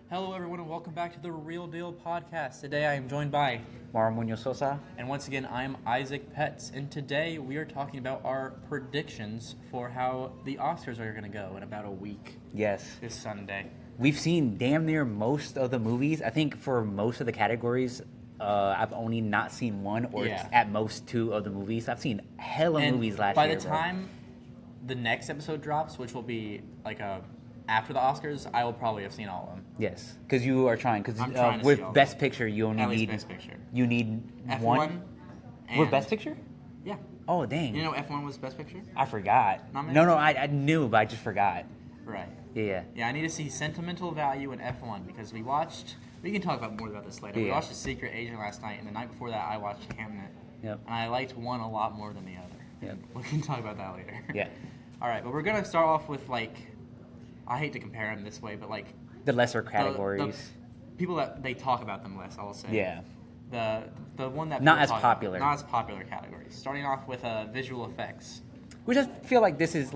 Hello, everyone, and welcome back to the Real Deal Podcast. Today I am joined by Mauro Sosa. And once again, I am Isaac Petz, and today we are talking about our predictions for how the Oscars are going to go in about a week. Yes. This Sunday. We've seen damn near most of the movies. I think for most of the categories, I've only not seen one or at most two of the movies. I've seen hella movies last year. By the time the next episode drops, which will be like after the Oscars, I will probably have seen all of them. Yes, because you are trying. Because with Best Picture, you only need Best Picture. You need F1 one. With Best Picture? Yeah. Oh dang! You know F1 was Best Picture? I forgot. No, I knew, but I just forgot. Right. Yeah. Yeah, I need to see sentimental value in F1 because we can talk more about this later. Yeah. We watched The Secret Agent last night, and the night before that, I watched Hamnet. Yep. And I liked one a lot more than the other. Yep. We can talk about that later. Yeah. All right, but we're going to start off with, I hate to compare them this way, but, the lesser categories. The people that they talk about them less, I will say. Yeah. The one that not as popular. Not as popular categories. Starting off with visual effects. Which I feel like this is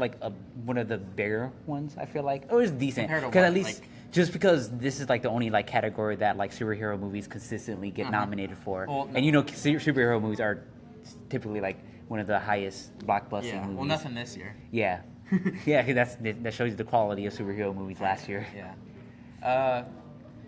one of the bigger ones. I feel like it's decent because at least just because this is the only category that superhero movies consistently get nominated for, and superhero movies are typically one of the highest blockbuster movies. Well, nothing this year. Yeah, yeah, that shows you the quality of superhero movies last year. Yeah.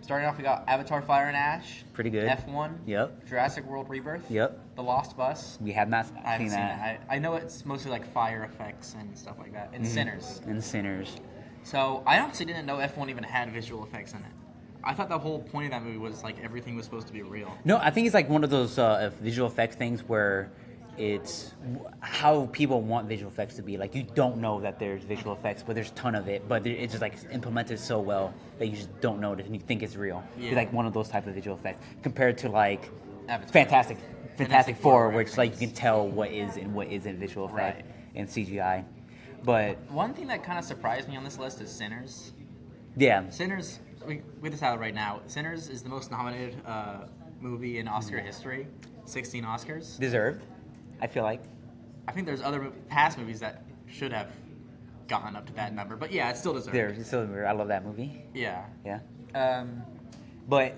Starting off, we got Avatar: Fire and Ash. Pretty good. F1. Yep. Jurassic World: Rebirth. Yep. The Lost Bus. We have not I haven't seen that. I know it's mostly fire effects and stuff like that. And Sinners. And Sinners. So I honestly didn't know F1 even had visual effects in it. I thought the whole point of that movie was everything was supposed to be real. No, I think it's one of those visual effects things where it's how people want visual effects to be. You don't know that there's visual effects, but there's a ton of it. But it's just implemented so well that you just don't notice and you think it's real. Yeah. It's one of those type of visual effects compared to Avatar. Fantastic Four, which you can tell what is and what isn't visual effect and CGI. But one thing that kind of surprised me on this list is Sinners. Yeah. Sinners. We this out right now. Sinners is the most nominated movie in Oscar history. 16 Oscars. Deserved. I feel like. I think there's other past movies that should have gotten up to that number, but yeah, it's still deserved. It's still deserved. I love that movie. Yeah. Yeah. But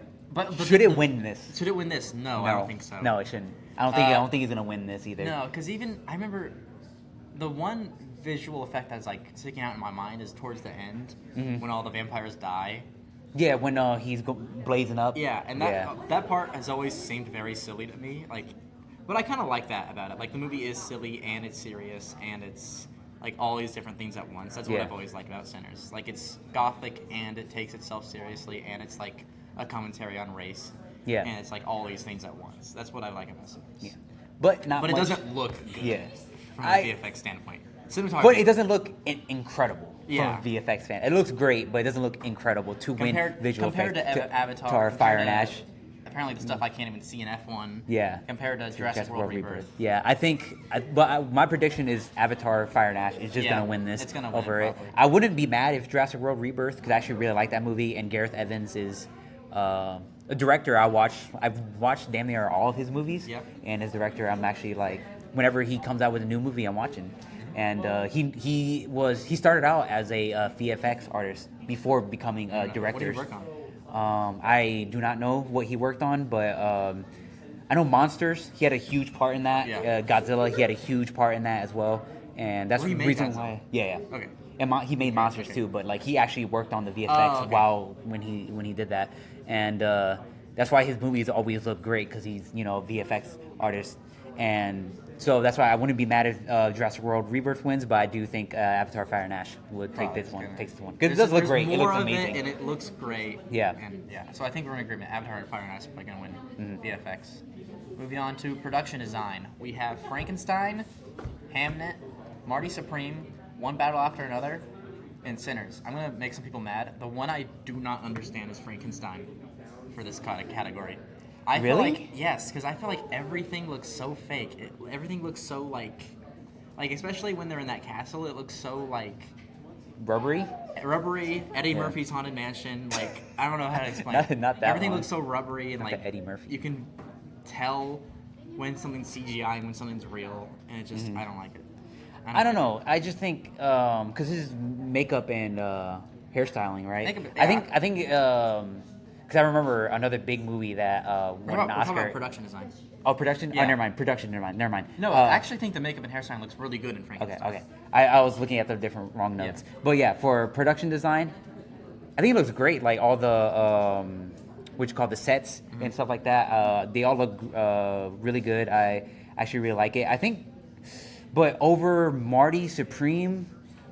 should it win this? Should it win this? No, I don't think so. No, it shouldn't. I don't think he's gonna win this either. No, because I remember the one visual effect that's sticking out in my mind is towards the end when all the vampires die. Yeah, when he's blazing up. Yeah, and that part has always seemed very silly to me. But I kind of like that about it. The movie is silly and it's serious and it's all these different things at once. That's what I've always liked about Sinners. It's gothic and it takes itself seriously and it's a commentary on race. Yeah. And it's all these things at once. That's what I like about Sinners. Yeah. But it doesn't look good. Yeah. From a VFX standpoint. But it doesn't look incredible from a VFX fan. It looks great, but it doesn't look incredible to visual compared effects. To Avatar, Fire and Ash. Apparently the stuff I can't even see in F1. Yeah. Compared to Jurassic World Rebirth. Yeah, I think. My prediction is Avatar: Fire and Ash is just gonna win this. It's gonna win over it. probably. I wouldn't be mad if Jurassic World Rebirth, because I actually really like that movie, and Gareth Evans is a director. I've watched damn near all of his movies. Yep. And as director, I'm actually whenever he comes out with a new movie, I'm watching. And he started out as a VFX artist before becoming a director. What did he work on? I do not know what he worked on, but I know Monsters. He had a huge part in that. Yeah. Godzilla. He had a huge part in that as well, and that's the reason why. Yeah. Okay. And he made Monsters too, but he actually worked on the VFX when he did that, and that's why his movies always look great because he's a VFX artist, and so that's why I wouldn't be mad if Jurassic World Rebirth wins, but I do think Avatar: Fire and Ash would take this one. Because it does look great. It looks amazing. And it looks great. Yeah. And so I think we're in agreement. Avatar and Fire and Ash are probably going to win VFX. Moving on to production design. We have Frankenstein, Hamnet, Marty Supreme, One Battle After Another, and Sinners. I'm going to make some people mad. The one I do not understand is Frankenstein for this kind of category. I feel yes, because I feel everything looks so fake. Everything looks so especially when they're in that castle, it looks so rubbery. Eddie Murphy's Haunted Mansion. I don't know how to explain it. Not that Everything one. looks so rubbery and the Eddie Murphy. You can tell when something's CGI and when something's real, and it just I don't like it. I don't know. I just think because his makeup and hairstyling, right? Makeup, I yeah. think because I remember another big movie that won We're an talking Oscar. about production design. Oh, production? Yeah. Oh, never mind. Production, never mind. No, I actually think the makeup and hairstyling looks really good in Frankenstein. Okay. I was looking at the different wrong notes. Yeah. But yeah, for production design, I think it looks great. Like all the what you call the sets and stuff like that. They all look really good. I actually really like it. I think, but over Marty Supreme,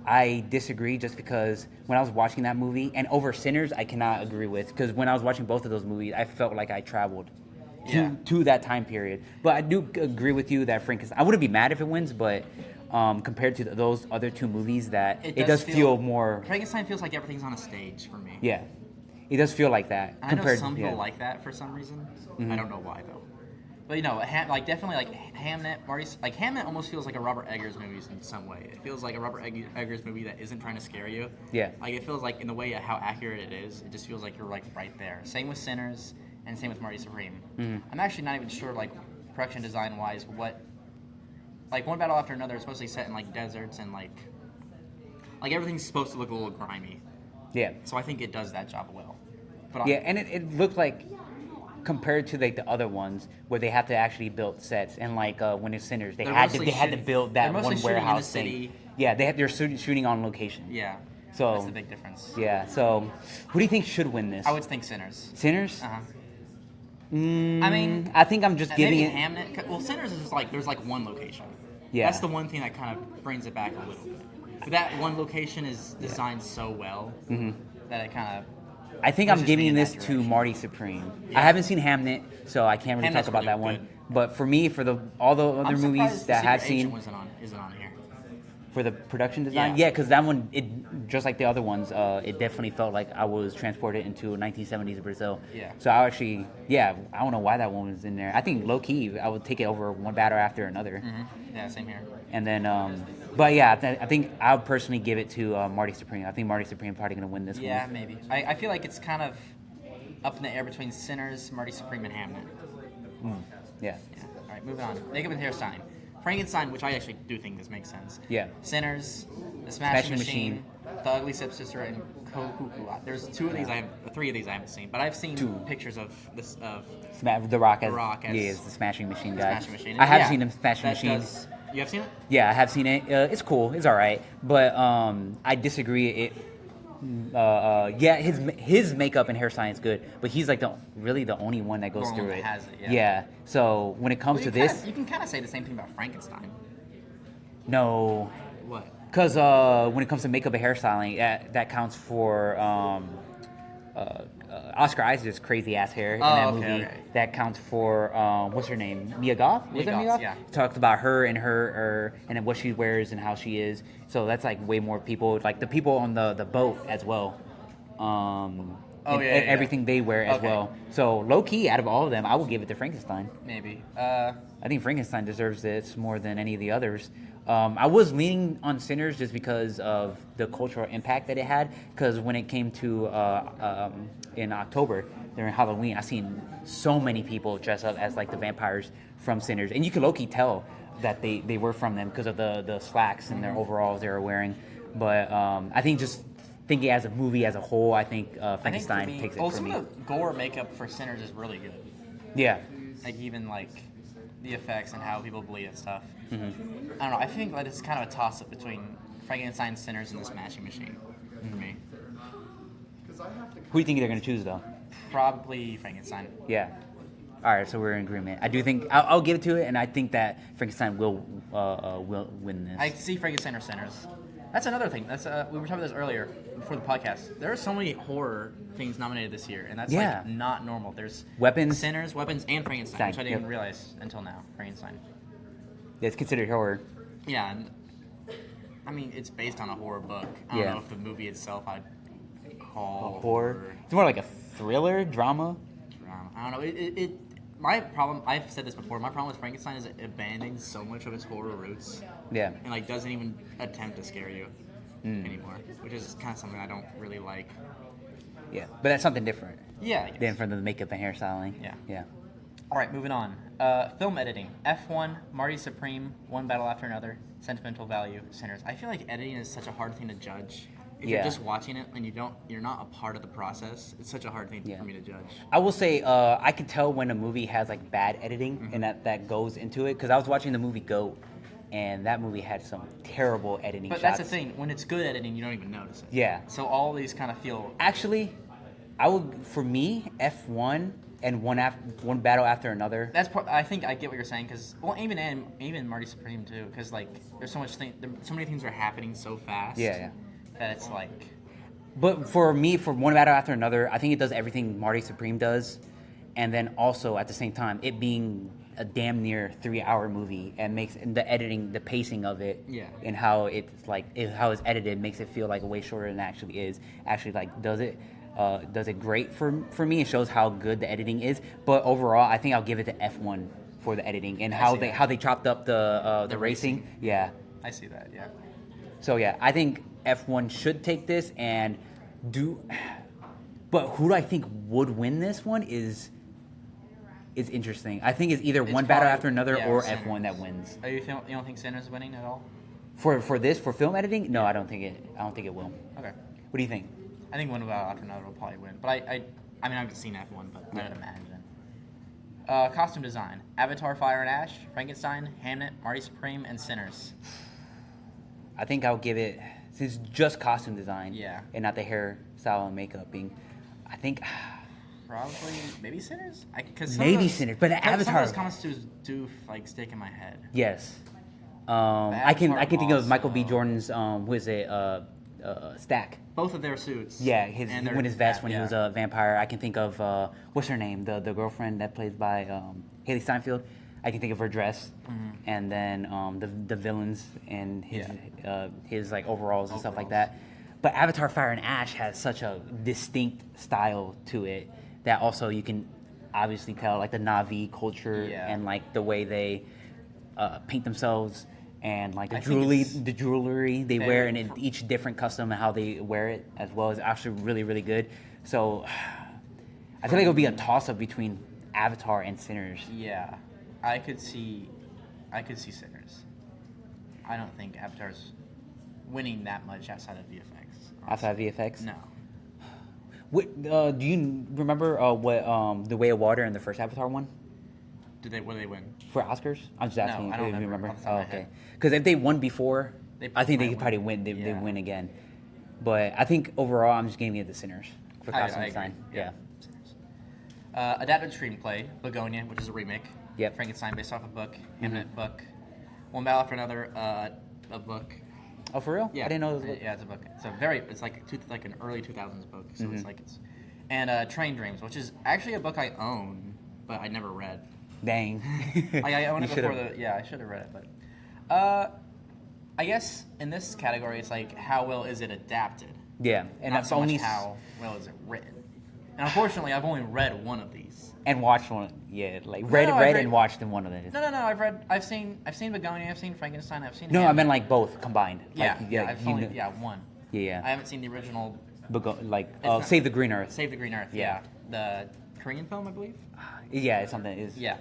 I disagree just because when I was watching that movie and over Sinners, I cannot agree with because when I was watching both of those movies, I felt like I traveled to that time period. But I do agree with you that Frankenstein. I wouldn't be mad if it wins, but compared to those other two movies, that it does feel more. Frankenstein feels like everything's on a stage for me. Yeah, it does feel like that. I know some people like that for some reason. I don't know why though. But like definitely like Hamnet, like Hamnet almost feels like a Robert Eggers movie in some way. It feels like a Robert Eggers movie that isn't trying to scare you. Yeah. Like it feels like in the way how accurate it is, it just feels like you're like right there. Same with Sinners and same with Marty Supreme. I'm actually not even sure like production design wise what like One Battle After Another is supposed to be set in like deserts and like everything's supposed to look a little grimy. Yeah. So I think it does that job well. But Yeah, and it looked like compared to like the other ones where they have to actually build sets and like when it's Sinners they had to build that one warehouse thing. Yeah, they're shooting on location. Yeah. So that's the big difference. Yeah. So who do you think should win this? I would think Sinners. Sinners? Uh-huh. I mean, I think I'm just giving maybe it. Hamnet. Well, Sinners is just like there's like one location. Yeah. That's the one thing that kind of brings it back a little bit. But that one location is designed so well that it kind of. I think I'm giving this to Marty Supreme. Yeah. I haven't seen Hamnet, so I can't really talk about that one. But for me, for all the other movies that I've seen, isn't on here. For the production design, yeah, because that one, it just like the other ones, it definitely felt like I was transported into 1970s Brazil. Yeah. So I actually, I don't know why that one was in there. I think low key, I would take it over One Battle After Another. Yeah, same here. And then, but yeah, I think I would personally give it to Marty Supreme. I think Marty Supreme probably going to win this one. Yeah, maybe. I feel like it's kind of up in the air between Sinners, Marty Supreme, and Hamnet. Yeah. All right, moving on. Makeup and hairstyling. Frankenstein, which I actually do think this makes sense. Yeah. Sinners, The Smashing Machine, The Ugly Stepsister, and Kokuku. There's three of these I haven't seen, but I've seen pictures of this The Rock as the Smashing Machine guy. Smashing Machine. I have seen him Smashing Machine. You have seen it? Yeah, I have seen it. It's cool. It's all right, but I disagree. His makeup and hairstyling is good, but he's like the only one that goes through it. Has it. Yeah. So when it comes to this, you can kind of say the same thing about Frankenstein. No. What? Because when it comes to makeup and hairstyling, that counts for Oscar Isaac's crazy ass hair in that movie. Okay. That counts for what's her name? Mia Goth? Was it Mia Goth? Yeah. Talked about her and and what she wears and how she is. So that's like way more people, like the people on the boat as well. Everything they wear as well. So low key, out of all of them, I will give it to Frankenstein. Maybe. I think Frankenstein deserves this more than any of the others. I was leaning on Sinners just because of the cultural impact that it had. Because when it came to in October during Halloween, I seen so many people dress up as like the vampires from Sinners, and you could low-key tell that they were from them because of the slacks and their overalls they were wearing. But I think just thinking as a movie as a whole, I think Frankenstein takes it for me. Some of the gore makeup for Sinners is really good. Yeah. Like even like the effects and how people bleed and stuff. I don't know. I think that it's kind of a toss-up between Frankenstein, Sinners, and The Smashing Machine for me. Who do you think they're going to choose, though? Probably Frankenstein. Yeah. All right, so we're in agreement. I do think I'll give it to it, and I think that Frankenstein will win this. I see Frankenstein or Sinners. That's another thing. That's we were talking about this earlier before the podcast. There are so many horror things nominated this year, and that's like not normal. There's Sinners, Weapons, and Frankenstein, which I didn't realize until now. Frankenstein. Yeah, it's considered horror. Yeah, and I mean it's based on a horror book. I don't know if the movie itself I'd call horror. It's more like a thriller, drama. I don't know. My problem, I've said this before, my problem with Frankenstein is it abandons so much of its horror roots. Yeah. And like doesn't even attempt to scare you anymore, which is kind of something I don't really like. Yeah, but that's something different. Yeah. Than from the makeup and hairstyling. Yeah. Yeah. All right, moving on. Film editing. F1, Marty Supreme, One Battle After Another, Sentimental Value, Sinners. I feel like editing is such a hard thing to judge. if you're just watching it and you're not a part of the process, it's such a hard thing for me to judge. I will say I can tell when a movie has like bad editing and that goes into it because I was watching the movie Goat, and that movie had some terrible editing. But shots. that's the thing. When it's good editing, you don't even notice it. Yeah. So all these kind of feel. Actually, for me, F1 and one battle after another. I think I get what you're saying because even Marty Supreme too because like there's so many things are happening so fast. Yeah. That it's like. But for me, for one battle after another, I think it does everything Marty Supreme does, and then also at the same time, it being a damn near 3-hour movie and makes the editing, the pacing of it, and how it's how it's edited makes it feel like way shorter than it actually is. Actually, like does it great for me. It shows how good the editing is. But overall, I think I'll give it to F1 for the editing and how they chopped up the racing. Yeah, I see that. Yeah. So yeah, I think F1 should take this and do. But who do I think would win this one is interesting. I think it's either one battle after another or Sinners. F1 that wins. You don't think Sinners winning at all? For film editing? No, I don't think it will. Okay. What do you think? I think one battle after another will probably win. But I mean I haven't seen F1, but I would imagine. Costume design: Avatar: Fire and Ash, Frankenstein, Hamnet, Marty Supreme, and Sinners. I think I'll give it, since it's just costume design, and not the hairstyle and makeup being, I think probably maybe Sinners. Sinners, but Avatar. Some of those costumes do like stick in my head. Yes, I can think of Michael B. Jordan's Stack. Both of their suits. Yeah, his vest when he was a vampire. I can think of what's her name, the girlfriend that plays by Haley Steinfeld. I can think of her dress, and then the villains and his like overalls and stuff like that. But Avatar: Fire and Ash has such a distinct style to it that also you can obviously tell like the Na'vi culture and like the way they paint themselves and like the jewelry they wear and each different custom and how they wear it as well is actually really, really good. So I feel like it would be a toss up between Avatar and Sinners. Yeah. I could see Sinners. I don't think Avatar's winning that much outside of VFX. Honestly. Outside of VFX? No. What, do you remember what The Way of Water and the first Avatar won? What did they win? For Oscars? I'm just asking. No, I don't if you remember. Oh, okay. Because if they won before, I think they could probably win. They win again. But I think overall, I'm just giving it to Sinners for costume design. Yeah. Sinners. Adapted screenplay: Begonia, which is a remake. Yep. Frankenstein, based off a book. Hamnet book. One Battle After Another, a book. Oh, for real? Yeah. I didn't know it was a book. Yeah, it's a book. It's like an early 2000s book. So and Train Dreams, which is actually a book I own, but I never read. Dang. I owned it before I should have read it, but I guess in this category, it's like how well is it adapted? Yeah, and not so much how well is it written. And unfortunately, I've only read one of these. And watched one. Yeah, like read and watched in one of them. No. I've seen Begonia. I've seen Frankenstein. I've seen. No, Hamnet. I meant like both combined. Yeah, Like, one. Yeah. I haven't seen the original. Save the Green Earth. Save the Green Earth. Yeah. The Korean film, I believe. Yeah, it's something. Yeah.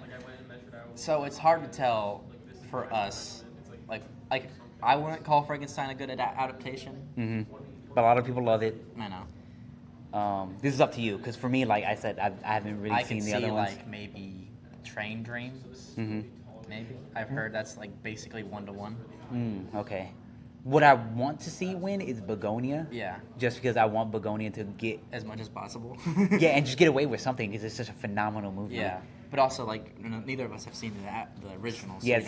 So it's hard to tell for us. Like I wouldn't call Frankenstein a good adaptation. Mm-hmm. But a lot of people love it. I know. This is up to you, because for me, like I said, I haven't really seen the other ones. Like maybe Train Dreams. Mm-hmm. Maybe I've heard that's like basically 1-to-1. Okay. What I want to see win is Begonia. Yeah. Just because I want Begonia to get as much as possible. Yeah, and just get away with something because it's such a phenomenal movie. Yeah, but also like neither of us have seen the original. So yeah,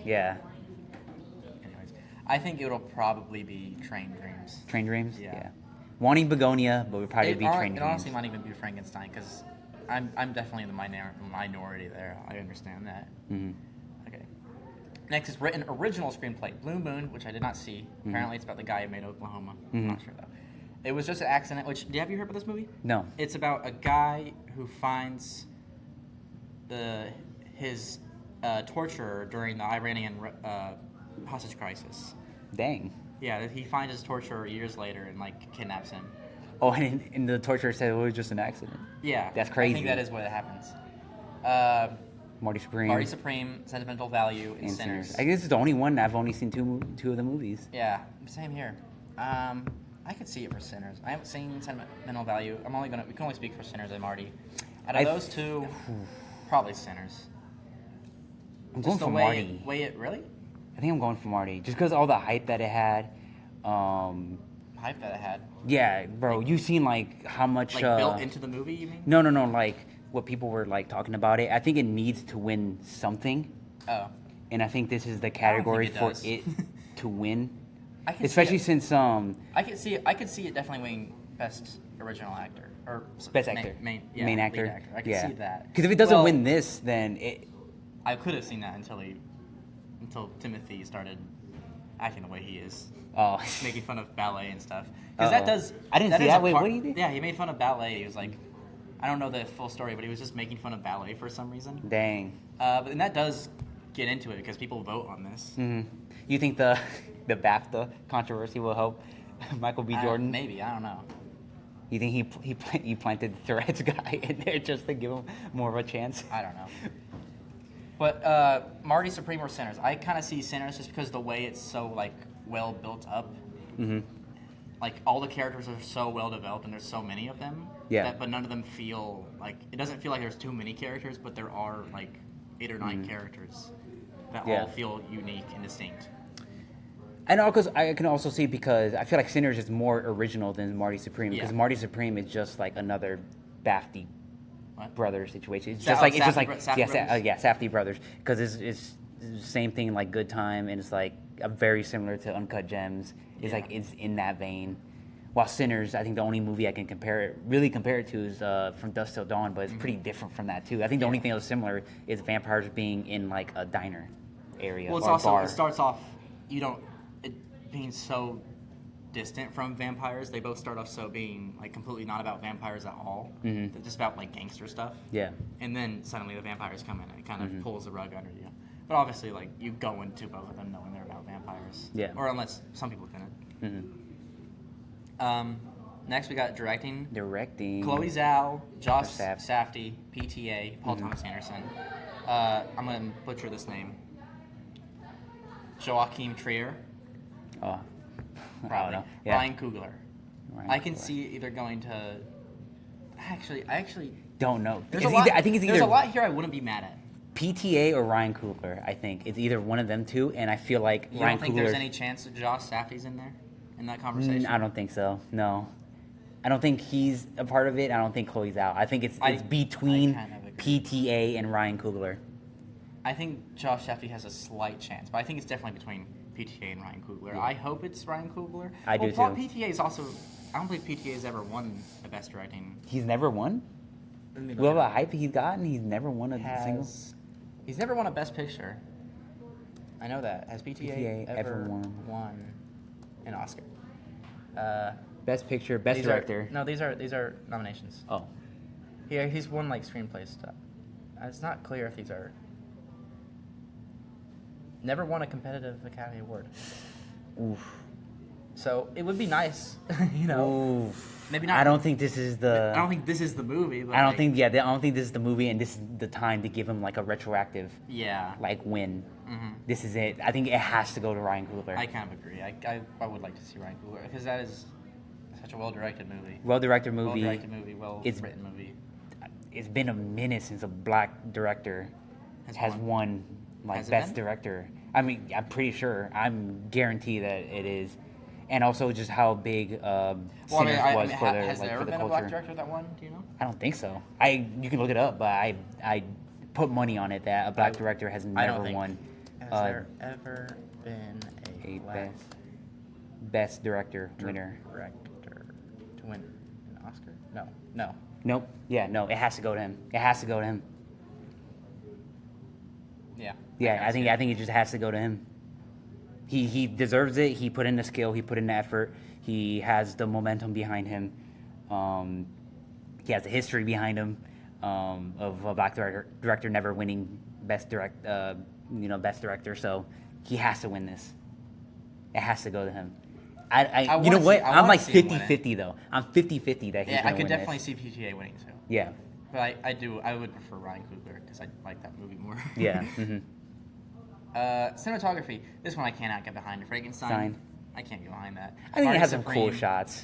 yeah. Anyways, I think it'll probably be Train Dreams. Train Dreams. Yeah. Wanting Begonia, but would probably be Train Dreams. It honestly might even be Frankenstein because I'm definitely in the minority there. I understand that. Mm-hmm. Okay. Next is written original screenplay, Blue Moon, which I did not see. Mm-hmm. Apparently, it's about the guy who made Oklahoma. I'm not sure though. It was just an accident. Have you heard about this movie? No. It's about a guy who finds his torturer during the Iranian hostage crisis. Dang. Yeah, he finds his torturer years later and like kidnaps him. Oh, and the torturer said it was just an accident. Yeah, that's crazy. I think that is what happens. Marty Supreme, Sentimental Value, and Sinners. I guess it's the only one I've only seen two of the movies. Yeah, same here. I could see it for Sinners. I haven't seen Sentimental Value. We can only speak for Sinners and Marty. Out of those two, probably Sinners. I'm going for Marty. Really? I think I'm going for Marty, just because all the hype that it had. Hype that it had. Yeah, bro, you seen like how much built into the movie, you mean? No, like what people were like talking about it. I think it needs to win something. Oh. And I think this is the category for it to win. Especially since I could see it definitely winning Best Original Actor or Best Actor, main actor. Lead actor. I could see that. Because if it doesn't win this, then it. I could have seen that until Timothy started acting the way he is. Oh. Making fun of ballet and stuff. Because that does. I didn't see that. Wait, what did he do? Yeah, he made fun of ballet. He was like, I don't know the full story, but he was just making fun of ballet for some reason. Dang. But then that does get into it because people vote on this. Mm-hmm. You think the BAFTA controversy will help Michael B. Jordan? Maybe, I don't know. You think he planted the Tourette's guy in there just to give him more of a chance? I don't know. But Marty Supreme or Sinners? I kind of see Sinners just because the way it's so like well built up. Mm-hmm. Like all the characters are so well developed and there's so many of them. Yeah. But none of them feel like it doesn't feel like there's too many characters, but there are like 8 or 9 characters that all feel unique and distinct. And because I can also see because I feel like Sinners is more original than Marty Supreme because Marty Supreme is just like another Bafty brother situation. It's just Safdie brothers because it's the same thing like Good Time and it's like very similar to Uncut Gems. It's like it's in that vein. While Sinners, I think the only movie I can compare it to is From Dusk Till Dawn, but it's pretty different from that too. I think the only thing that's similar is vampires being in like a diner area or a bar. It starts off being so distant from vampires. They both start off so being like completely not about vampires at all. Mm-hmm. They're just about like gangster stuff. Yeah. And then suddenly the vampires come in and it kind of pulls the rug under you. But obviously, like you go into both of them knowing they're about vampires. Yeah. Or unless some people didn't. Mm-hmm. Next we got directing. Chloe Zhao, Josh Safdie, PTA, Paul Thomas Anderson. I'm gonna butcher this name. Joachim Trier. Oh. Probably. Yeah. Ryan Coogler. I can see either going to. I actually don't know. There's a lot here I wouldn't be mad at. PTA or Ryan Coogler, I think. It's either one of them two, and I feel like you Ryan don't think Coogler, there's any chance that Josh Safdie's in there? In that conversation? I don't think so, no. I don't think he's a part of it. I don't think Chloe's out. I think it's between PTA and Ryan Coogler. I think Josh Safdie has a slight chance, but I think it's definitely between PTA and Ryan Coogler. Yeah. I hope it's Ryan Coogler. I do too. PTA is also... I don't believe PTA has ever won a Best Directing. He's never won? Well, the hype he's gotten, he's never won a single... He's never won a Best Picture. I know that. Has PTA ever won an Oscar? Best Picture, Best Director. These are nominations. Oh. Yeah, he's won like screenplay stuff. It's not clear if these are. Never won a competitive Academy Award. Oof. So it would be nice, you know. Oof. Maybe not. I don't think this is the. I don't think this is the movie. But I don't think. Yeah, I don't think this is the movie, and this is the time to give him like a retroactive. Yeah. Like win. Mm-hmm. This is it. I think it has to go to Ryan Coogler. I kind of agree. I would like to see Ryan Coogler because that is such a well-directed movie. Well-directed movie. Well-directed movie. Well-written movie. It's been a minute since a black director has won like Best Director. I mean, I'm pretty sure. I'm guaranteed that it is. And also just how big Sinners was for their has like there for ever the been culture. a black director that won? Do you know? I don't think so. You can look it up, but I put money on it that a black director has never won. Has there ever been a black best director winner? Director to win an Oscar? No. Nope. Yeah, no. It has to go to him. It has to go to him. Yeah. Yeah, I think it just has to go to him. He deserves it. He put in the skill. He put in the effort. He has the momentum behind him. He has the history behind him of a black director never winning best director. So he has to win this. It has to go to him. You know what? I'm like 50-50 though. I'm 50-50 that he's going to win. Yeah, I could definitely see PTA winning too. Yeah. But I would prefer Ryan Coogler because I like that movie more. Yeah. Mm-hmm. Cinematography. This one I cannot get behind. Frankenstein. I can't get behind that. I think Marty it has some cool Supreme, shots.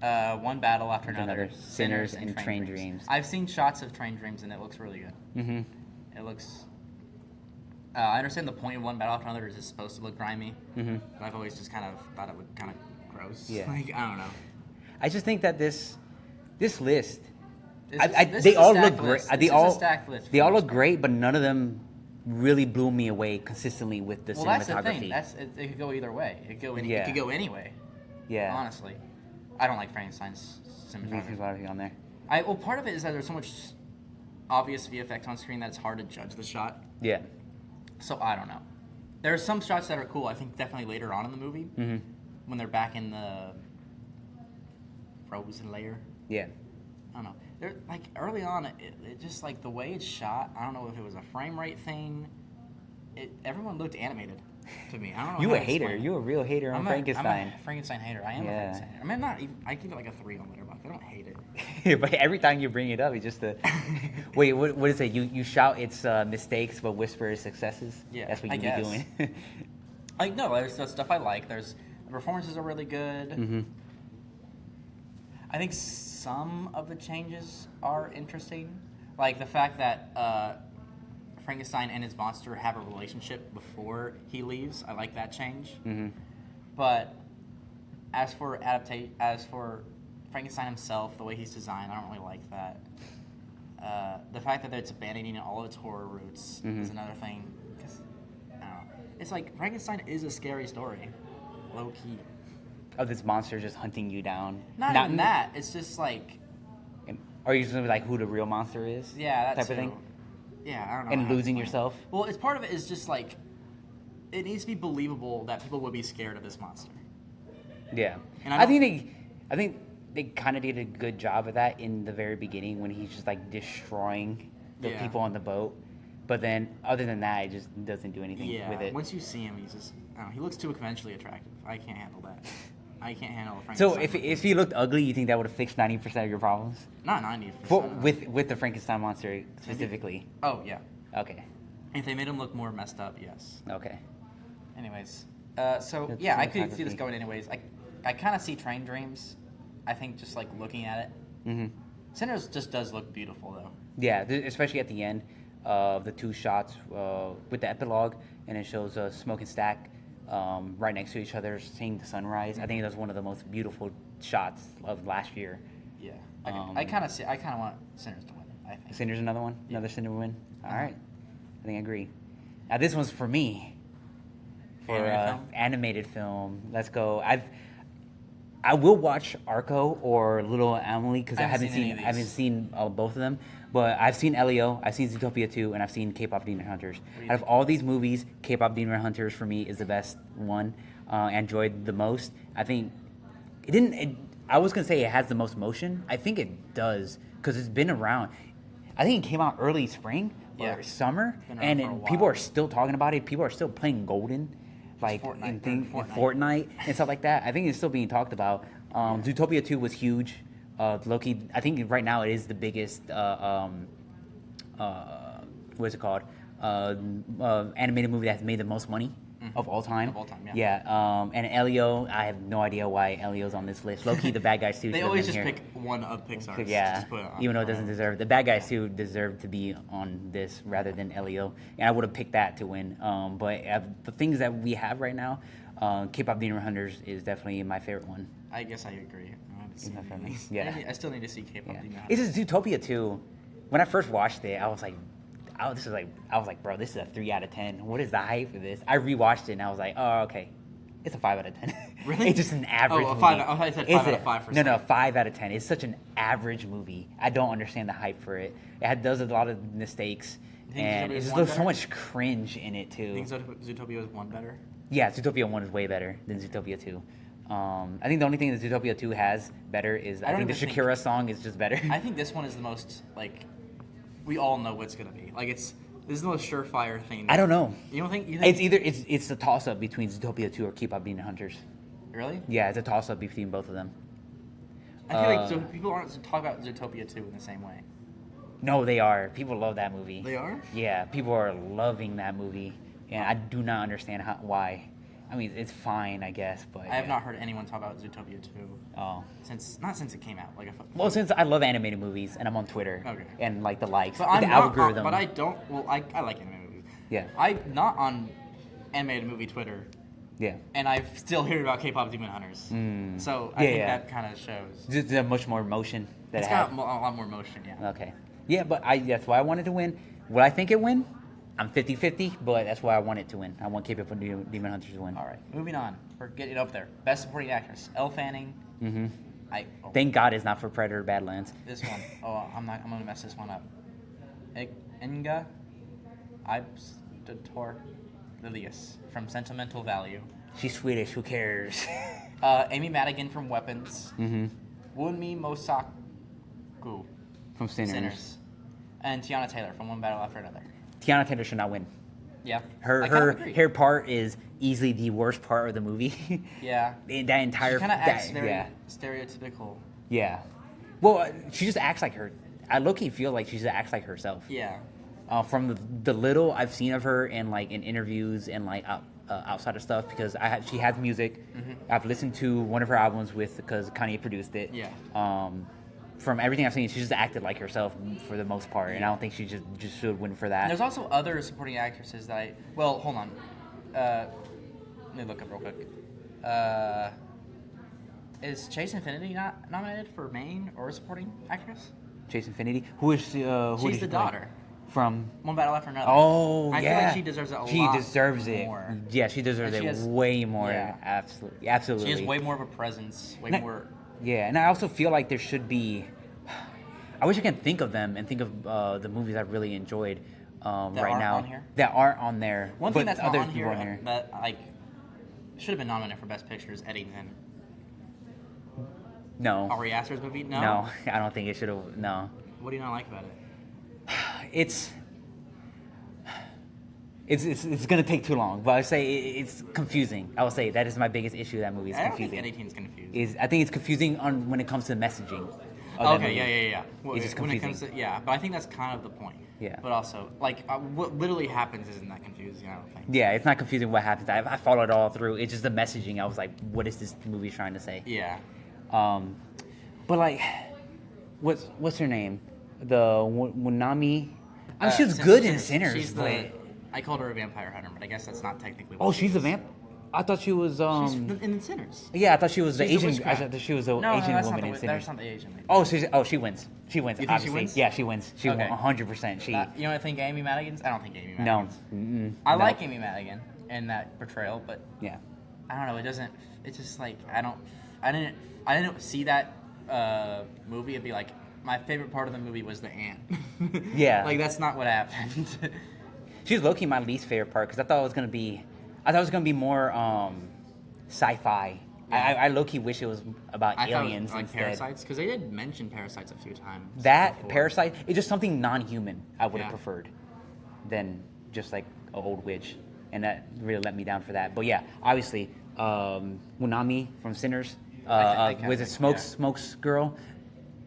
One Battle After Another. Sinners and Train Dreams. I've seen shots of Train Dreams and it looks really good. Mm-hmm. It looks. I understand the point of One Battle After Another is it's supposed to look grimy, Mm-hmm. but I've always just kind of thought it looked kind of gross. Yeah. Like, I don't know. I just think that this list, This they is a all stacked look great. list. They This is all a stacked list for they the all most look part. great, but none of them really blew me away consistently with the Well, cinematography. that's the thing. It could go either way. It could go any way. Yeah. Honestly, I don't like Frankenstein's cinematography. Cinematography on there. Well, part of it is that there's so much obvious VFX on screen that it's hard to judge the shot. Yeah. So I don't know. There are some shots that are cool. I think definitely later on in the movie Mm-hmm. when they're back in the frozen layer. Yeah. I don't know. They're like early on, it just like the way it's shot. I don't know if it was a frame rate thing. Everyone looked animated to me. I don't know. You how a to hater. explain it. You a real hater on Frankenstein. I'm a Frankenstein hater. I am a Yeah. Frankenstein hater. I mean, not even. I give it like a 3 on Letterboxd. I don't hate it. But every time you bring it up, it's just a wait. What is it? You shout it's mistakes, but whisper its successes. Yeah, That's what I you guess. be doing. Like no, there's stuff I like. The performances are really good. Mm-hmm. I think some of the changes are interesting, like the fact that Frankenstein and his monster have a relationship before he leaves. I like that change. Mm-hmm. But as for Frankenstein himself, the way he's designed, I don't really like that. The fact that it's abandoning all its horror roots Mm-hmm. is another thing. 'Cause, I don't know. It's like Frankenstein is a scary story, low key. Of this monster just hunting you down. Not even that. It's just like, Are you just gonna be like who the real monster is? yeah, that type too. of thing. Yeah, I don't know. And how to losing explain it. yourself. Well, it's part of it is just like, it needs to be believable that people would be scared of this monster. Yeah. And I think they kind of did a good job of that in the very beginning when he's just like destroying the Yeah. people on the boat. But then, other than that, it just doesn't do anything Yeah. with it. Once you see him, he's just, I don't know, he looks too conventionally attractive. I can't handle that. I can't handle a So Frankenstein. if he looked ugly, you think that would have fixed 90% of your problems? Not 90%. With the Frankenstein monster specifically. Oh, yeah. Okay. If they made him look more messed up, yes. Okay. Anyways, That's yeah, I could see this cinematography. going anyways. I kind of see Train Dreams. I think just like looking at it, Mm-hmm. Sinners just does look beautiful though. Yeah, especially at the end of the two shots with the epilogue, and it shows Smoke and Stack right next to each other, seeing the sunrise. I think that's one of the most beautiful shots of last year. Yeah, I kind of want Sinners to win. I think. Sinner's another one, Yeah. another Sinner win. All Uh-huh. right, I think I agree. Now this one's for me. For animated film, let's go. I will watch Arco or Little Emily because I haven't seen both of them. But I've seen Elio, I've seen Zootopia 2, and I've seen K-pop Demon Hunters. Out of all these movies, K-pop Demon Hunters for me is the best one. I enjoyed the most. I think it didn't. I was gonna say it has the most motion. I think it does because it's been around. I think it came out early spring or summer, Been around and for a while. people are still talking about it. People are still playing Golden. Like Fortnite and stuff like that. I think it's still being talked about. Zootopia 2 was huge. Loki, I think right now it is the biggest. What's it called? Animated movie that's made the most money of all time. Of all time, yeah. Yeah. And Elio, I have no idea why Elio's on this list. Loki, the Bad Guys too. They always just pick one of Pixar's. Yeah, Just put it on even though it doesn't deserve. The Bad Guys 2 deserve to be on this rather than Elio, and I would have picked that to win. But the things that we have right now, K-pop Demon Hunters is definitely my favorite one. I guess I agree. I haven't seen my favorite. these. Yeah. I still need to see K-pop. Yeah. Demon It's Hunters. just Zootopia 2. When I first watched it, I was like, bro, this is a 3 out of 10. What is the hype for this? I rewatched it and I was like, oh, okay. It's a 5 out of 10. Really? It's just an average Oh, a movie. 5 I thought you said 5 out of 5 for a No, second. 5 out of 10. It's such an average movie. I don't understand the hype for it. Does a lot of mistakes. You think And Zootopia it's is just one so better? much cringe in it, too. I think Zootopia was one better. Yeah, Zootopia 1 is way better than Zootopia 2. I think the only thing that Zootopia 2 has better is I think the Shakira song is just better. I think this one is the most, like, we all know what's going to be. Like, this is the most surefire thing. I don't know. You don't think? It's a toss up between Zootopia 2 or K-pop Demon Hunters. Really? Yeah, it's a toss up between both of them. I feel like people aren't talking about Zootopia 2 in the same way. No, they are. People love that movie. They are? Yeah, people are loving that movie, and I do not understand why. I mean, it's fine, I guess, but I have not heard anyone talk about Zootopia 2 Oh, not since it came out. Like, well, since I love animated movies and I'm on Twitter, Okay. and like the likes, but the I'm not, algorithm. but I don't. Well, I like animated movies. Yeah. I'm not on animated movie Twitter, Yeah. and I've still heard about K-pop Demon Hunters. So I Yeah, think yeah. that kind of shows. Just a much more motion that It's it had. got a lot more motion. Yeah. Okay. Yeah, but that's why I wanted to win. Would I think it win? I'm 50-50, but that's why I want it to win. I want K-pop Demon Hunters to win. All right. Moving on. We're getting up there. Best Supporting Actress. Elle Fanning. Mm-hmm. Oh, Thank God it's not for Predator Badlands. this one. Oh, I'm gonna mess this one up. Inga Ibstotor Lilius from Sentimental Value. She's Swedish. Who cares? Amy Madigan from Weapons. Mm-hmm. Wunmi Mosaku From Sinners. And Tiana Taylor from One Battle After Another. Tiana Taylor should not win. Yeah. I Her kinda agree. her part is easily the worst part of the movie. Yeah. That entire She kind of acts very yeah. stereotypical. Yeah. Well, she just acts like her. I low-key feel like she just acts like herself. Yeah. From the little I've seen of her in interviews and outside of stuff, because she has music. Mm-hmm. I've listened to one of her albums because Kanye produced it. Yeah. From everything I've seen, she just acted like herself for the most part, and I don't think she just should win for that. And there's also other supporting actresses that well, hold on. Let me look up real quick. Is Chase Infinity not nominated for main or supporting actress? Chase Infinity, who is who She's did the she play? daughter. From One Battle After Another. Oh, I yeah. feel like she deserves it a lot. She deserves it. more. Yeah, she deserves And she it has- way more. yeah. Absolutely, absolutely. She has way more of a presence. Way And I- more. Yeah, and I also feel like there should be. I wish I can think of them and think of the movies I've really enjoyed right aren't now on here? that aren't on there. One thing but that's not other on people here that should have been nominated for Best Picture is Eddington. No, Ari Aster's movie. No. no, I don't think it should have. No, What do you not like about it? it's gonna take too long. But I say it's confusing. I would say that is my biggest issue with that movie. It's I don't think confusing. Eddington's confused. I think it's confusing when it comes to the messaging. Of that Okay, movie. yeah. Well, It's just when it confusing. comes to but I think that's kind of the point. Yeah. But also, what literally happens isn't that confusing. I don't think. Yeah, it's not confusing what happens. I followed it all through. It's just the messaging. I was like, what is this movie trying to say? Yeah. But what's her name? The Wunami. I mean, she was good in Sinners. She's but... I called her a vampire hunter, but I guess that's not technically. Oh, What she she's a is. vamp. I thought she was. She's in Sinners. Yeah, I thought she was the She's the Asian. I witchcraft. thought she was the No, Asian that's woman not in the, Sinners. that's not the Asian lady. She wins. She wins. You think she obviously. wins? Yeah, she wins. She Okay. 100%. She. You know what I think Amy Madigan's? I don't think Amy No. Madigan's. I I like Amy Madigan in that portrayal, but Yeah. I don't know. It doesn't. It's just like I didn't see that movie and be like, my favorite part of the movie was the ant. Yeah. Like that's not what happened. She was low-key my least favorite part because I thought it was gonna be more sci-fi. Yeah. I low-key wish it was about I thought aliens it was, like instead. parasites because they did mention parasites a few times. That before. parasite, it's just something non-human. I would have Yeah. preferred than just like an old witch, and that really let me down for that. But yeah, obviously, Wunami from Sinners, I was it think, Smokes girl,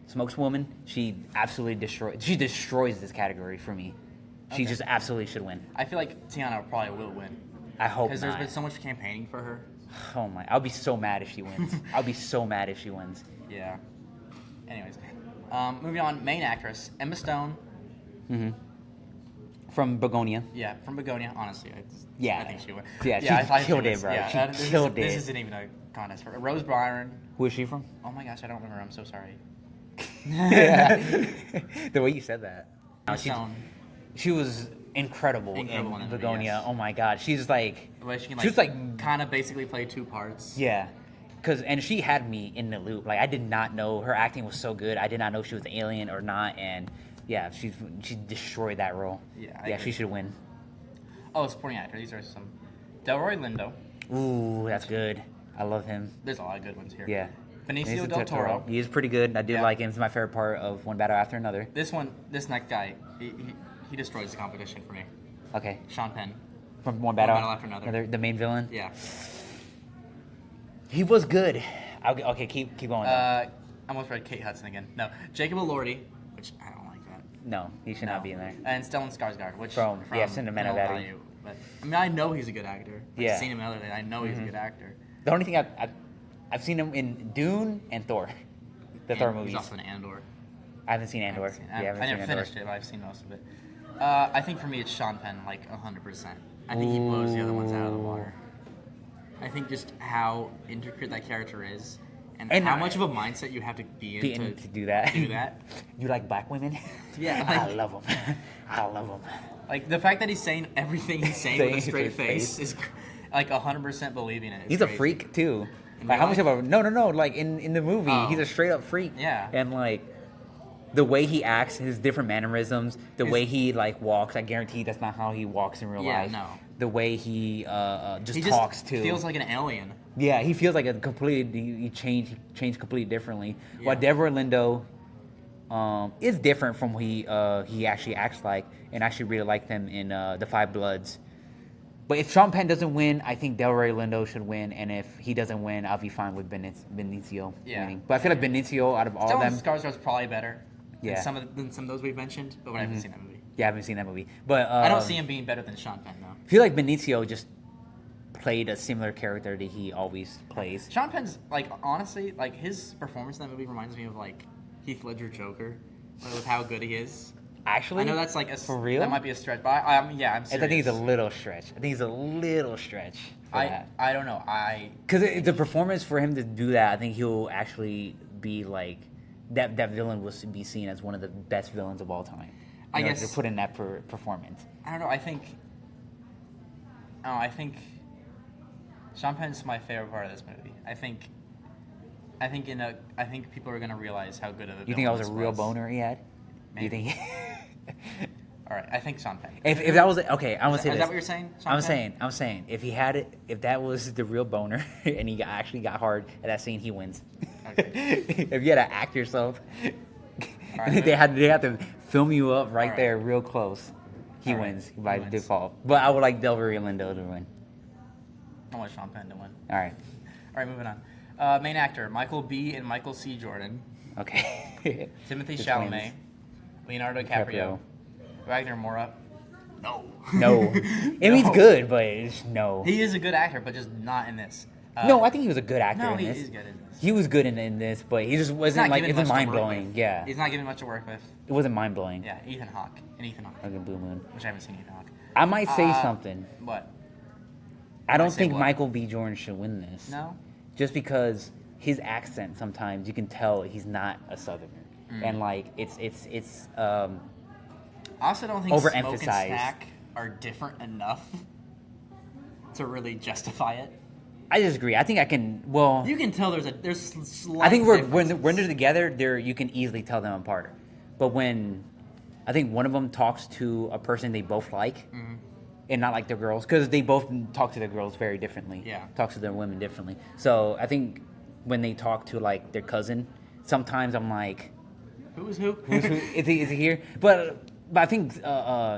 Smokes woman. She absolutely destroys this category for me. She Okay. just absolutely should win. I feel like Tiana probably will win I hope because not. there's been so much campaigning for her. Oh my! I'll be so mad if she wins. I'll be so mad if she wins. Yeah. Anyways, moving on. Main actress Emma Stone. From Begonia. Yeah, from Begonia. Honestly, Yeah. I think she would. Yeah, she I thought killed would. it, bro. Yeah, She killed This it. isn't even a contest for Rose Byrne. Who is she from? Oh my gosh, I don't remember. I'm so sorry. The way you said that. Emma Stone. She was incredible Incredible in in it, Begonia. yes. Oh my god, she's like, Where she can she was like, kind of basically play two parts. yeah, and she had me in the loop. Like I did not know her acting was so good. I did not know she was an alien or not, and yeah, she destroyed that role. Yeah, I yeah, agree. she should win. Oh, supporting actor. These are some. Delroy Lindo. Ooh, that's good. I love him. There's a lot of good ones here. Yeah. Benicio del Toro. He is pretty good. I did Yeah. like him. He's my favorite part of One Battle After Another. This next guy, he destroys the competition for me. Okay. Sean Penn. From One Battle, Battle After Another. The main villain. Yeah. He was good. Okay, keep going. I almost read Kate Hudson again. No, Jacob Elordi, which I don't like that. no, he should not be in there. And Stellan Skarsgård, which From Sentimental Value. But I mean, I know he's a good actor. Yeah. I've seen him in other things. I know he's a good actor. The only thing I've seen him in Dune and Thor, Thor movies. He's also in Andor. I haven't seen Andor. I never finished it, but I've seen most of it. I think for me, it's Sean Penn, like 100%. I think he blows the other ones out of the water. I think just how intricate that character is, and how much of a mindset you have to be in to do that. You like black women? Yeah, I love them. I love them. Like the fact that he's saying everything he's saying with a straight face is like 100% believing it. He's crazy. A freak too. Like how much of a no. Like in the movie, he's a straight up freak. Yeah. And like the way he acts, his different mannerisms, the way he like walks. I guarantee that's not how he walks in real life. Yeah, no. The way he talks too. Feels like an alien. Yeah, he feels like a completely he changed completely differently. Yeah. While Deborah Lindo is different from what he actually acts like, and I actually really like them in The Five Bloods. But if Sean Penn doesn't win, I think Delroy Lindo should win, and if he doesn't win, I'll be fine with Benicio winning. But I feel like Benicio, out of all of them, Skarsgård's probably better than some of those we've mentioned, but I haven't seen that movie. Yeah, I haven't seen that movie. But I don't see him being better than Sean Penn, though. I feel like Benicio just played a similar character that he always plays. Sean Penn's, like, honestly, like, his performance in that movie reminds me of, like, Heath Ledger Joker, with how good he is. Actually? I know that's, like, for real? That might be a stretch, but I'm serious. I think it's a little stretch. I don't know. Because the performance for him to do that, I think he'll actually be, like, that villain will be seen as one of the best villains of all time. I guess to put in that performance. I don't know. I think Sean Penn's my favorite part of this movie. I think people are gonna realize how good of a villain. You think that was a real boner he had? Maybe. Do you think? All right, I think Sean Penn. If that was okay, I'm gonna say this. Is that what you're saying? I'm saying if he had it, if that was the real boner and he actually got hard at that scene, he wins. Okay. If you had to act yourself, right, they had to film you up right there, real close. He wins by default. But I would like Delroy Lindo to win. I want Sean Penn to win. All right, moving on. Main actor Michael B. and Michael C. Jordan. Okay. Timothy Chalamet, Leonardo DiCaprio, Wagner Moura. No. I mean, he's good, but no. He is a good actor, but just not in this. No, I think he was a good actor in this. No, he is good in this. He was good in this, but he just wasn't like, it's mind-blowing. Yeah. He's not given much to work with. It wasn't mind-blowing. Yeah, Ethan Hawke. Okay, Blue Moon. Which I haven't seen Ethan Hawke. I might say something. What? I don't think Michael B. Jordan should win this. No? Just because his accent, sometimes you can tell he's not a Southerner. And like, it's I also don't think overemphasized. Smoke and Stack are different enough to really justify it. I disagree. I think I can. Well, you can tell there's slight. I think when they're together, you can easily tell them apart. But when I think one of them talks to a person they both like, and not like the girls, because they both talk to the girls very differently. Yeah, talks to their women differently. So I think when they talk to like their cousin, sometimes I'm like, who's who? Is he here? But I think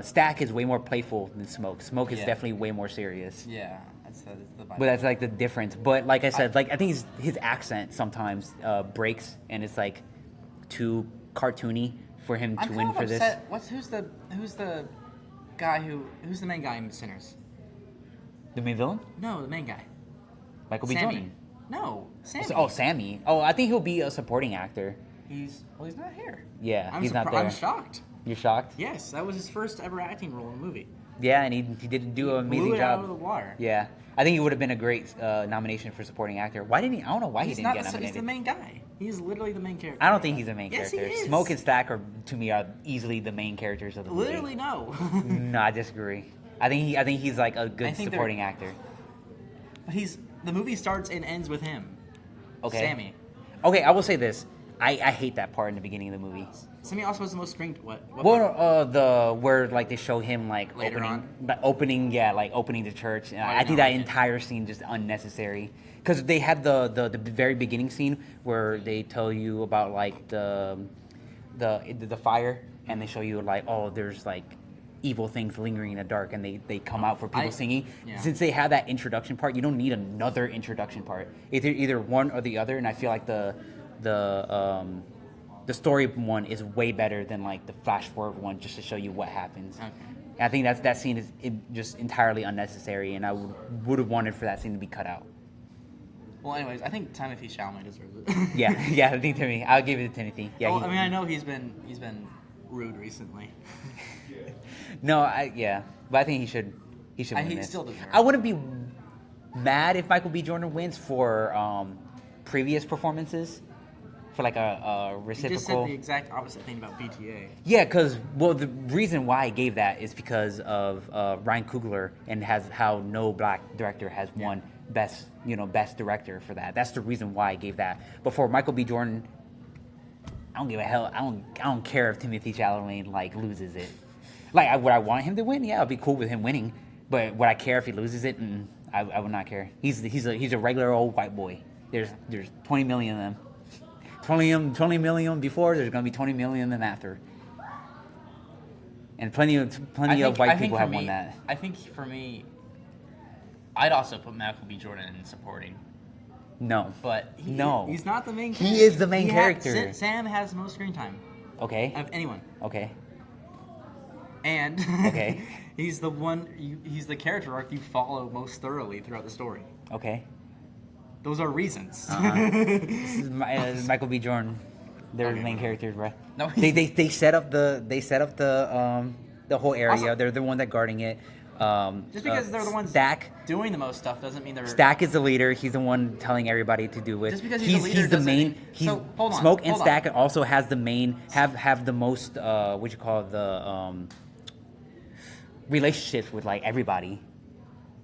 Stack is way more playful than Smoke. Smoke is definitely way more serious. Yeah. That's the but that's like the difference. But like I said, like I think his accent sometimes breaks, and it's like too cartoony for him to win for upset. This. Who's the guy who's the main guy in Sinners? The main villain? No, the main guy. Michael B. Jordan. No, Sammy. Oh, Sammy. Oh, I think he'll be a supporting actor. He's not here. Yeah, he's not there. I'm shocked. You're shocked? Yes, that was his first ever acting role in a movie. Yeah, and he did do an amazing job. Out of the water. Yeah, I think he would have been a great nomination for supporting actor. Why didn't he? I don't know why he didn't get nominated. He's the main guy. He's literally the main character. I don't think he's the main character. Yes, he is. Smoke and Stack to me are easily the main characters of the movie. Literally, no. No, I disagree. I think he's like a good supporting actor. But the movie starts and ends with him. Okay. Sammy. Okay, I will say this. I hate that part in the beginning of the movie. Sammy also has the most screen. What where like they show him like later opening the church. And I think that entire scene just unnecessary because they had the very beginning scene where they tell you about like the fire, and they show you like, oh, there's like evil things lingering in the dark, and they come out for people singing. Yeah. Since they have that introduction part, you don't need another introduction part. It's either one or the other, and I feel like the story one is way better than like the flash forward one just to show you what happens. Okay. And I think that scene is just entirely unnecessary, and I would have wanted for that scene to be cut out. Well, anyways, I think Timothy Chalamet deserves it. yeah, I think Timothy. I'll give it to Timothy. Yeah. Well, I know he's been rude recently. No, but I think he should win He this. still deserves it. I wouldn't be mad if Michael B. Jordan wins for previous performances, for like a reciprocal. You just said the exact opposite thing about BTA. Yeah, because the reason why I gave that is because of Ryan Coogler and how no black director has won best director for that. That's the reason why I gave that. But for Michael B. Jordan, I don't give a hell. I don't care if Timothy Chalamet like loses it. Like, would I want him to win? Yeah, I'd be cool with him winning. But would I care if he loses it? I would not care. He's a regular old white boy. There's 20 million of them. 20 million before. There's gonna be 20 million of them after. And plenty of white people have won that. I think for me, I'd also put Michael B. Jordan in supporting. No. But he's not the main character. He is the main character. Sam has the most screen time. Okay. Of anyone. Okay. And okay. He's the character arc you follow most thoroughly throughout the story. Okay. Those are reasons. This is Michael B. Jordan. They're the main characters, right? No. They set up the whole area. Also, they're the one that guarding it. Just because they're the ones doing the most stuff doesn't mean they're... Stack is the leader. He's the one telling everybody to do it. Just because he's the main. hold on, Smoke and Stack also has the main, have the most, what you call the relationships with like everybody.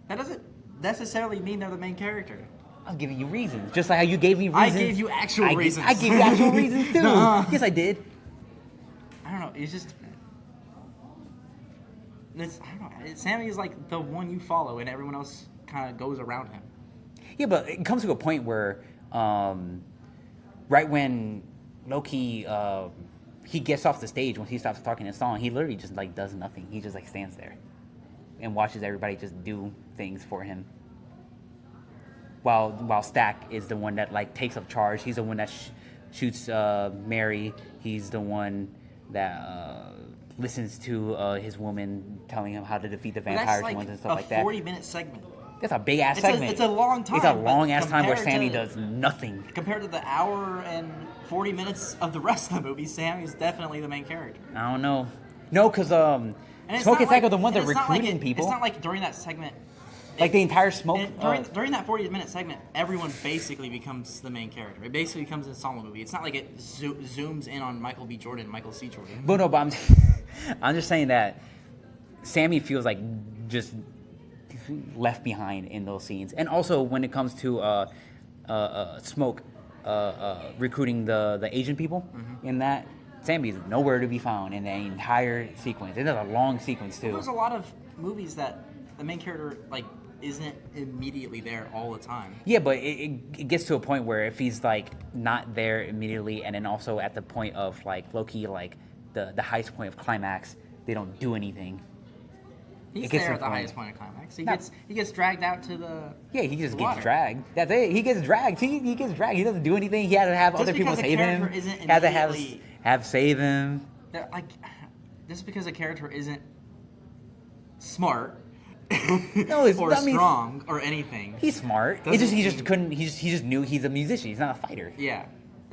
That doesn't necessarily mean they're the main character. I'm giving you reasons. Just like how you gave me reasons. I gave you actual reasons. I gave you actual reasons too. Yes, I did. I don't know. It's just... I don't know. Sammy is like the one you follow, and everyone else kind of goes around him. Yeah, but it comes to a point where, right when Loki he gets off the stage, when he stops talking his song, he literally just like does nothing. He just like stands there and watches everybody just do things for him. While Stack is the one that like takes up charge. He's the one that shoots Mary. He's the one that listens to his woman telling him how to defeat the vampires and stuff like that. That's like a 40-minute segment. That's a big ass segment. It's a long time. It's a long ass time where Sammy does nothing. Compared to the hour and 40 minutes of the rest of the movie, Sammy's definitely the main character. I don't know. No, because Smoke and Stack are the ones that are recruiting people. It's not like during that segment. Like the entire Smoke. During that 40-minute segment, everyone basically becomes the main character. It basically becomes a solo movie. It's not like it zooms in on Michael B. Jordan, Michael C. Jordan. But no, I'm just saying that Sammy feels like just left behind in those scenes. And also when it comes to Smoke recruiting the Asian people in that, Sammy's nowhere to be found in the entire sequence. It's a long sequence too. There's a lot of movies that the main character like isn't immediately there all the time. Yeah, but it gets to a point where if he's like not there immediately, and then also at the point of like Loki, like the highest point of climax, they don't do anything. He's there at the highest point of climax. He gets dragged out to the he just water. gets dragged. That's it. He gets dragged. He gets dragged. He doesn't do anything. He had to have other people save him. He had to have save him. Like just because a character isn't smart. No, or strong or anything. He just knew he's a musician. He's not a fighter. Yeah.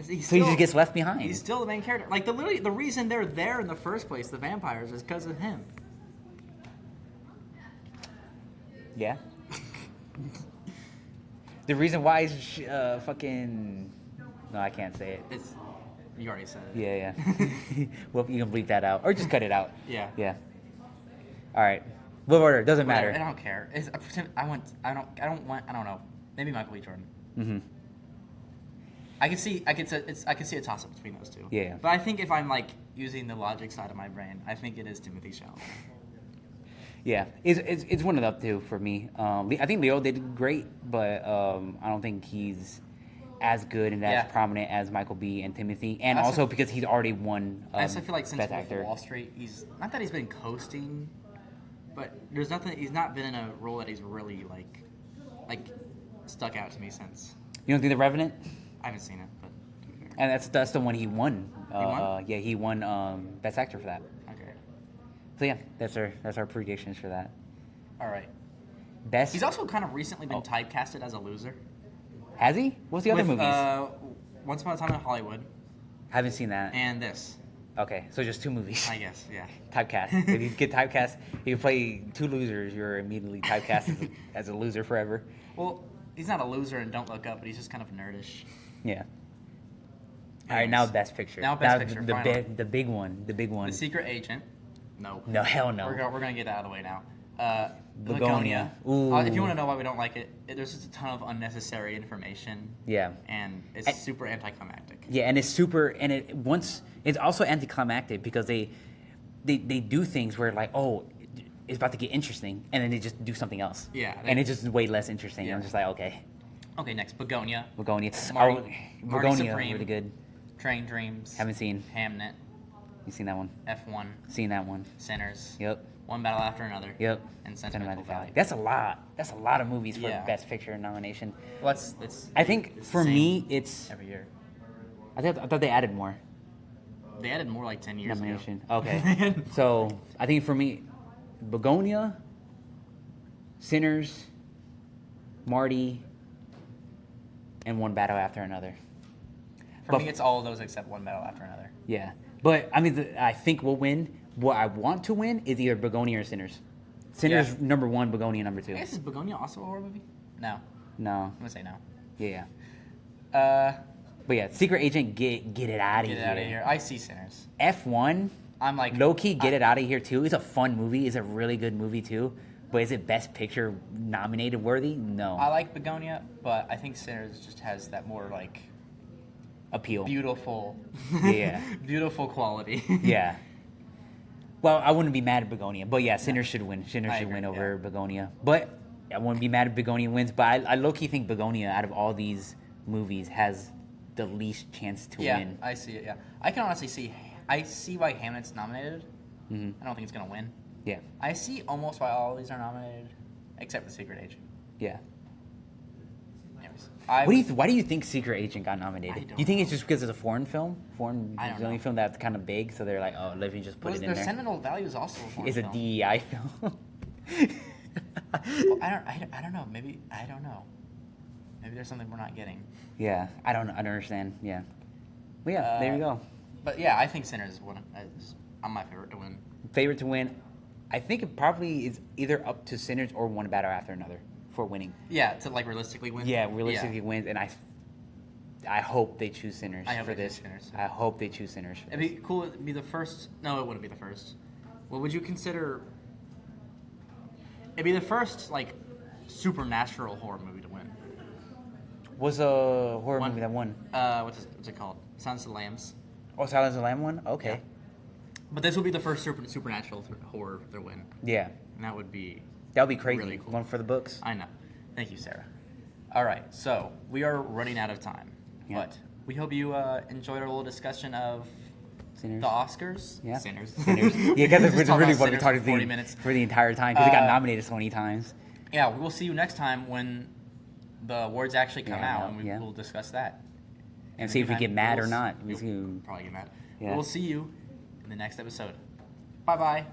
He just gets left behind. He's still the main character. Like the reason they're there in the first place, the vampires, is because of him. Yeah. The reason why is fucking. No, I can't say it. You already said it. Yeah. Well, you can bleep that out or just cut it out. Yeah. Yeah. All right. What order? Doesn't matter. I don't care. I don't know. Maybe Michael B. Jordan. Mm-hmm. I can see a toss up between those two. Yeah. But I think if I'm like using the logic side of my brain, I think it is Timothy Chalamet. Yeah, it's one of the two for me. I think Leo did great, but I don't think he's as good and as prominent as Michael B. and Timothy, and also because he's already won. I also feel like since Best Wolf of Actor. Wall Street, he's not that he's been coasting, but there's nothing. He's not been in a role that he's really like stuck out to me since. You don't think The Revenant? I haven't seen it, but. And that's the one he won. He won? Yeah, he won Best Actor for that. Okay. So yeah, that's our predictions for that. All right. Best. He's also kind of recently been typecasted as a loser. Has he? What's the other With, movies? Once Upon a Time in Hollywood Haven't seen that. and this, Okay, so just 2 movies. I guess. Yeah. Typecast. If you get typecast, if you play 2 losers, you're immediately typecast as a loser forever. Well, he's not a loser and Don't Look Up, but he's just kind of nerdish. Yeah. All right, now Best Picture. Now Best Picture, finally. The big one. The big one. The Secret Agent. No. No, hell no. We're going to get that out of the way now. Begonia. Ooh. If you Ooh. want to know why we don't like it, there's just a ton of unnecessary information. Yeah. And it's super anticlimactic. Yeah, and it's super, and it's also anticlimactic because they do things where like, oh, it's about to get interesting, and then they just do something else. Yeah. And it's just way less interesting. Yeah. I'm just like, okay. Okay, next, Begonia. Begonia. Marty Begonia, Supreme. really good. Train Dreams. Haven't seen. Hamnet. You seen that one? F1. Seen that one. Sinners. Yep. One Battle After Another. Yep. And Sentimental Valley. That's a lot. That's a lot of movies for Yeah. Best Picture nomination. Well, it's I think it's for the same me, it's. every year. I thought they added more They added more like 10 years nomination. ago. Okay. So I think for me, Begonia, Sinners, Marty, and One Battle After Another. For me, it's all of those except One Battle After Another. Yeah, but I mean, I think we'll win. What I want to win is either Begonia or Sinners. Sinners Yeah. number 1, Begonia number 2. I guess, is Begonia also a horror movie? No. No. I'm going to say no. Yeah. But yeah, Secret Agent, get it out of get here. it out of here. I see Sinners. F1, I'm like... low key, get it out of here too. It's a fun movie. It's a really good movie too. But is it Best Picture nominated worthy? No. I like Begonia, but I think Sinners just has that more like Appeal. beautiful, Yeah. beautiful quality. Yeah. Well, I wouldn't be mad at Begonia, but yeah, Sinners should win. Sinners I should agree, win yeah. over Begonia. But I wouldn't be mad if Begonia wins. But I low key think Begonia, out of all these movies, has the least chance to Yeah, win. I see it. Yeah, I can honestly see. I see why Hamlet's nominated. Mhm. I don't think it's gonna win. Yeah. I see almost why all of these are nominated, except The Secret Agent. Yeah. Anyways, Why do you think Secret Agent got nominated? I don't You think know. it's just because it's a foreign film? I don't Brazilian know. film that's kind of big, so they're like, oh, let me just put it in their there. Seminole Valley was also a foreign It's a film. DEI film. Well, I don't know. Maybe I don't know. Maybe there's something we're not getting. Yeah, I don't understand. Yeah. Well, yeah, there you go. But yeah, I think Sinners is I'm my favorite to win. Favorite to win. I think it probably is either up to Sinners or One Battle After Another for winning. Yeah, to like realistically win. Yeah, realistically wins, and I hope they choose Sinners I hope for they this. choose Sinners. I hope they choose Sinners for It'd this. be cool. It'd be the first. No, it wouldn't be the first. What would you consider? It'd be the first like supernatural horror movie to win. Was a horror One- movie that won? What's it called? Silence of the Lambs. Oh, Silence of the Lamb one? Okay. But this will be the first supernatural horror to win, Yeah. and that would be. That would be crazy. Really cool. One for the books. I know. Thank you, Sarah. All right, so we are running out of time, Yeah. but we hope you enjoyed our little discussion of Sinners. the Oscars. Yeah. Sinners. Sinners. Yeah, because Just we talk really about want to Sinners talk for 40 minutes. for the entire time because it got Uh, nominated so many times. Yeah, we will see you next time when the awards actually come Yeah, out, and we yeah. will discuss that. And see if we get mad or not. We'll probably get mad. Yeah. We'll see you in the next episode. Bye-bye.